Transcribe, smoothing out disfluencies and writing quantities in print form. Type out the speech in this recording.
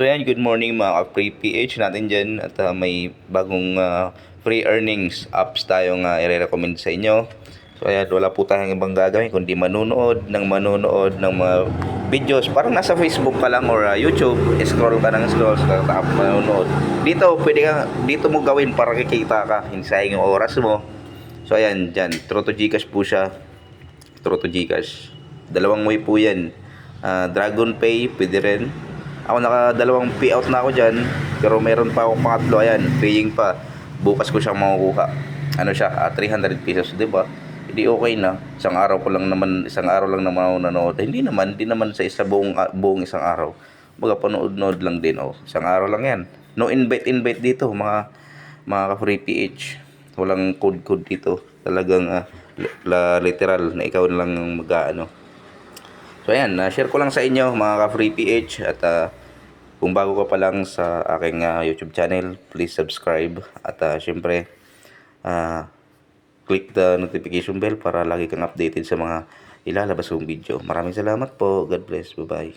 So yan, good morning mga ka-free PH natin dyan at may bagong free earnings apps tayong i-recommend sa inyo. So ayan, wala po tayong ibang gagawin kundi manonood ng mga videos. Parang nasa Facebook ka lang or YouTube, scroll ka ng scroll, tapos manonood. Dito mo gawin para kikita ka, hindi sayang yung oras mo. So ayan, dyan, True to Gcash po siya. True to Gcash. Dalawang way po yan. Dragon Pay, pwede rin. Ako nakadalawang payout na ako dyan, pero meron pa akong pangatlo. Ayan, paying pa. Bukas ko siyang makukuha. Ano siya, 300 pesos, di ba? Hindi okay na. Isang araw lang naman ako nanood. Hindi naman sa buong isang araw. Baga panood-nood lang din, oh. Isang araw lang yan. No invite dito, mga ka-free PH. Walang code dito. Talagang literal na ikaw lang mag-ano. So ayan, share ko lang sa inyo mga ka-free PH at kung bago ka pa lang sa aking YouTube channel, please subscribe at syempre click the notification bell para lagi kang updated sa mga ilalabas kong video. Maraming salamat po. God bless. Bye-bye.